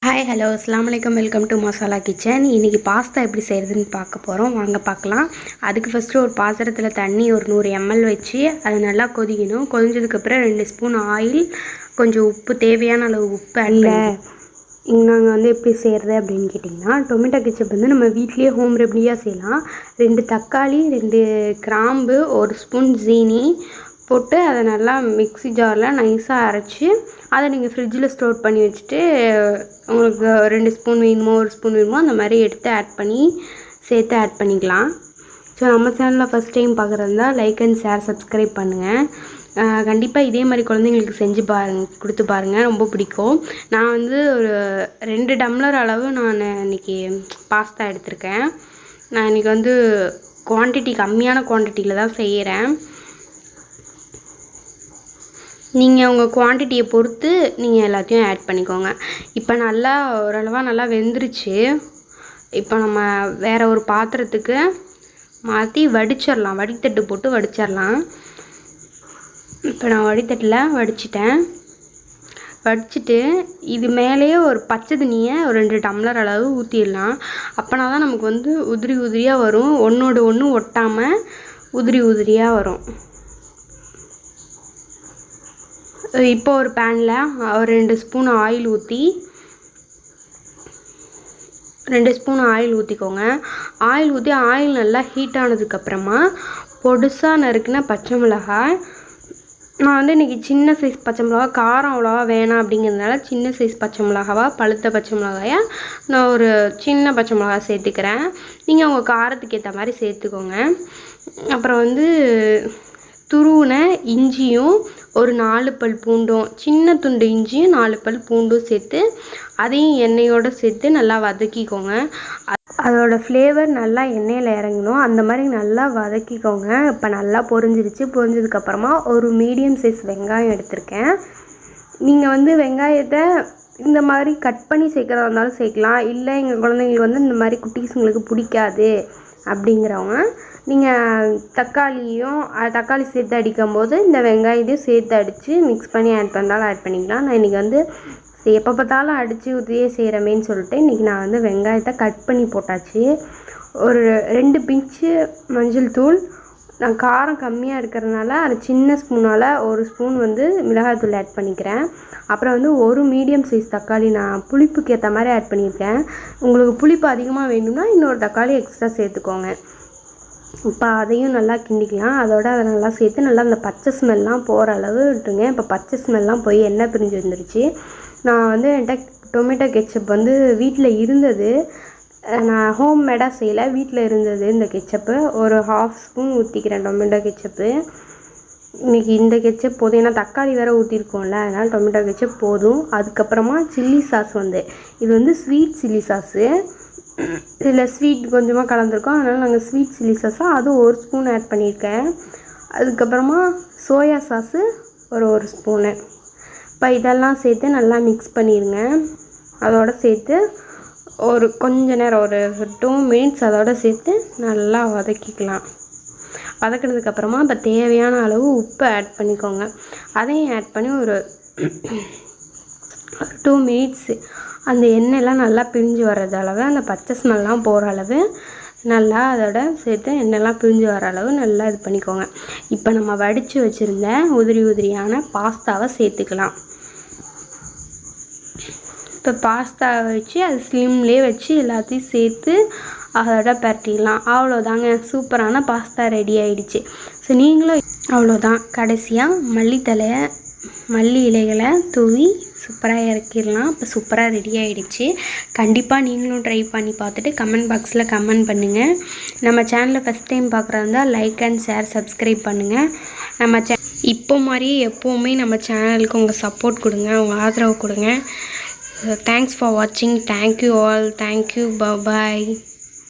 Hi hello அஸ்ஸலாமு welcome to masala kitchen. இன்றைக்கி pasta எப்படி செய்கிறதுன்னு பார்க்க போகிறோம். வாங்க பார்க்கலாம். அதுக்கு ஃபஸ்ட்டு ஒரு பாத்திரத்தில் தண்ணி ஒரு 100 ml வச்சு அது நல்லா கொதிக்கணும். கொதிஞ்சதுக்கப்புறம் 2 ஸ்பூன் ஆயில், கொஞ்சம் உப்பு, தேவையான அளவு உப்பு ஆட் பண்ணி நாங்கள் எப்படி செய்கிறது அப்படின்னு கேட்டிங்கன்னா, டொமேட்டோ கெச்சப் நம்ம வீட்லேயே ஹோம் ரெமடியாக செய்யலாம். 2 தக்காளி, 2 கிராம்பு, 1 ஸ்பூன் ஜீனி போட்டு அதை நல்லா மிக்ஸி ஜாரில் நைஸாக அரைச்சி அதை நீங்கள் ஃப்ரிட்ஜில் ஸ்டோர் பண்ணி வச்சுட்டு உங்களுக்கு 2 ஸ்பூன் வேணுமோ 1 ஸ்பூன் வேணுமோ அந்த மாதிரி எடுத்து சேர்த்து ஆட் பண்ணிக்கலாம். ஸோ நம்ம சேனலில் ஃபஸ்ட் டைம் பார்க்குறதா லைக் அண்ட் ஷேர் சப்ஸ்கிரைப் பண்ணுங்கள். கண்டிப்பாக இதே மாதிரி குழந்தைங்களுக்கு செஞ்சு கொடுத்து பாருங்கள், ரொம்ப பிடிக்கும். நான் ஒரு 2 டம்ளர் அளவு நான் இன்றைக்கி பாஸ்தா எடுத்திருக்கேன். நான் இன்றைக்கி குவான்டிட்டி கம்மியான குவான்டிட்டியில் தான் செய்கிறேன். நீங்கள் உங்கள் குவான்டிட்டியை பொறுத்து நீங்கள் எல்லாத்தையும் ஆட் பண்ணிக்கோங்க. இப்போ ஓரளவாக நல்லா வெந்துருச்சு. இப்போ நம்ம வேறு ஒரு பாத்திரத்துக்கு மாற்றி வடிச்சிடலாம். வடித்தட்டு போட்டு வடிச்சிடலாம். இப்போ நான் வடித்தட்டில் வடிச்சிட்டு இது மேலேயே ஒரு பச்சை தண்ணியை ஒரு 2 டம்ளர் அளவு ஊற்றிடலாம். அப்போனா தான் நமக்கு உதிரி உதிரியாக வரும், ஒன்றோடு ஒன்று ஒட்டாமல் உதிரி உதிரியாக வரும். இப்போ ஒரு பேனில் ஒரு 2 ஸ்பூன் ஆயில் ஊற்றிக்கோங்க. ஆயில் ஊற்றி ஆயில் நல்லா ஹீட் ஆனதுக்கப்புறமா பொடுசாக நறுக்குன பச்சை மிளகாய், நான் இன்றைக்கி சின்ன சைஸ் பச்சை மிளகாய், காரம் அவ்வளோவா வேணாம் அப்படிங்கிறதுனால சின்ன சைஸ் பச்சை மிளகாவாக பழுத்த பச்சை மிளகாயை நான் ஒரு சின்ன பச்சை மிளகாய் சேர்த்துக்கிறேன். நீங்கள் உங்கள் காரத்துக்கு ஏற்ற மாதிரி சேர்த்துக்கோங்க. அப்புறம் துருவின இஞ்சியும் ஒரு 4 பல் பூண்டும், சின்ன துண்டு இஞ்சியும் 4 பல் பூண்டும் சேர்த்து அதையும் எண்ணெயோடு சேர்த்து நல்லா வதக்கிக்கோங்க. அதோட ஃப்ளேவர் நல்லா எண்ணெயில் இறங்கணும், அந்த மாதிரி நல்லா வதக்கிக்கோங்க. இப்போ நல்லா பொரிஞ்சதுக்கப்புறமா ஒரு மீடியம் சைஸ் வெங்காயம் எடுத்திருக்கேன். நீங்கள் வெங்காயத்தை இந்த மாதிரி கட் பண்ணி சேர்க்குறதா இருந்தாலும் சேர்க்கலாம். இல்லை எங்கள் குழந்தைங்களுக்கு இந்த மாதிரி குட்டீஸுங்களுக்கு பிடிக்காது அப்படிங்கிறவங்க நீங்கள் தக்காளி சேர்த்து அடிக்கும் போது இந்த வெங்காயத்தையும் சேர்த்து அடித்து மிக்ஸ் பண்ணி ஆட் பண்ணாலும் ஆட் பண்ணிக்கலாம். நான் இன்றைக்கி எப்போ பார்த்தாலும் அடித்து ஊற்றியே செய்கிறமேன்னு சொல்லிட்டு இன்றைக்கி நான் வெங்காயத்தை கட் பண்ணி போட்டாச்சு. ஒரு 2 பிஞ்சு மஞ்சள் தூள், நான் காரம் கம்மியாக இருக்கிறதுனால அது சின்ன ஸ்பூனால் 1 ஸ்பூன் மிளகாய் தூள் ஆட் பண்ணிக்கிறேன். அப்புறம் ஒரு மீடியம் சைஸ் தக்காளி நான் புளிப்புக்கு ஏற்ற மாதிரி ஆட் பண்ணியிருக்கேன். உங்களுக்கு புளிப்பு அதிகமாக வேணும்னா இன்னொரு தக்காளி எக்ஸ்ட்ரா சேர்த்துக்கோங்க. இப்போ அதையும் நல்லா கிண்டிக்கலாம். அதை நல்லா சேர்த்து நல்லா அந்த பச்சை ஸ்மெல்லாம் போகிற அளவு விட்டுருங்க. இப்போ பச்சை ஸ்மெல்லாம் போய் எண்ணெய் பிரிஞ்சு வந்துருச்சு. நான் என்கிட்ட டொமேட்டோ கெச்சப் வீட்டில் இருந்தது, நான் ஹோம் மேடாக செய்யலை, வீட்டில் இருந்தது இந்த கெச்சப்பு. ஒரு 1/2 ஸ்பூன் ஊற்றிக்கிறேன் டொமேட்டோ கெச்சப்பு. இன்றைக்கி இந்த கெச்சப் போதும், ஏன்னா தக்காளி வேறு ஊற்றிருக்கோம்ல, அதனால் டொமேட்டோ கெச்சப் போதும். அதுக்கப்புறமா சில்லி சாஸ் இது ஸ்வீட் சில்லி சாஸு. இதில் ஸ்வீட் கொஞ்சமாக கலந்துருக்கோம், அதனால் நாங்கள் ஸ்வீட் சில்லி சாஸாக அது 1 ஸ்பூன் ஆட் பண்ணியிருக்கேன். அதுக்கப்புறமா சோயா சாஸு ஒரு ஸ்பூனு. இப்போ இதெல்லாம் சேர்த்து நல்லா மிக்ஸ் பண்ணிடுங்க. அதோடு சேர்த்து ஒரு கொஞ்ச நேரம் ஒரு 2 மினிட்ஸ் அதோடு சேர்த்து நல்லா வதக்கிக்கலாம். வதக்கினதுக்கப்புறமா இப்போ தேவையான அளவு உப்பு ஆட் பண்ணிக்கோங்க. அதையும் ஆட் பண்ணி ஒரு 2 மினிட்ஸு அந்த எண்ணெயெலாம் நல்லா பிரிஞ்சு வர்றது அளவு, அந்த பச்சை ஸ்மெல்லாம் போகிற அளவு நல்லா அதோட சேர்த்து எண்ணெய்லாம் பிரிஞ்சு வர அளவு நல்லா இது பண்ணிக்கோங்க. இப்போ நம்ம வடித்து வச்சுருந்த உதிரியான பாஸ்தாவை சேர்த்துக்கலாம். இப்போ பாஸ்தாவை வச்சு அது ஸ்லிம்லேயே வச்சு எல்லாத்தையும் சேர்த்து அதோட பரட்டிடலாம். அவ்வளோதாங்க, சூப்பரான பாஸ்தா ரெடி ஆகிடுச்சு. ஸோ நீங்களும் அவ்வளோதான், கடைசியாக மல்லி இலைகளை தூவி சூப்பராக இறக்கிடலாம். இப்போ சூப்பராக ரெடி ஆகிடுச்சு. கண்டிப்பாக நீங்களும் ட்ரை பண்ணி பார்த்துட்டு கமெண்ட் பாக்ஸில் கமெண்ட் பண்ணுங்கள். நம்ம சேனலை ஃபஸ்ட் டைம் பார்க்குறதா லைக் அண்ட் ஷேர் சப்ஸ்கிரைப் பண்ணுங்கள். நம்ம இப்போ மாதிரியே எப்போவுமே நம்ம சேனலுக்கு உங்கள் சப்போர்ட் கொடுங்க, உங்கள் ஆதரவு கொடுங்க. தேங்க்ஸ் ஃபார் வாட்சிங். Thank you all. தேங்க்யூ. பாய்.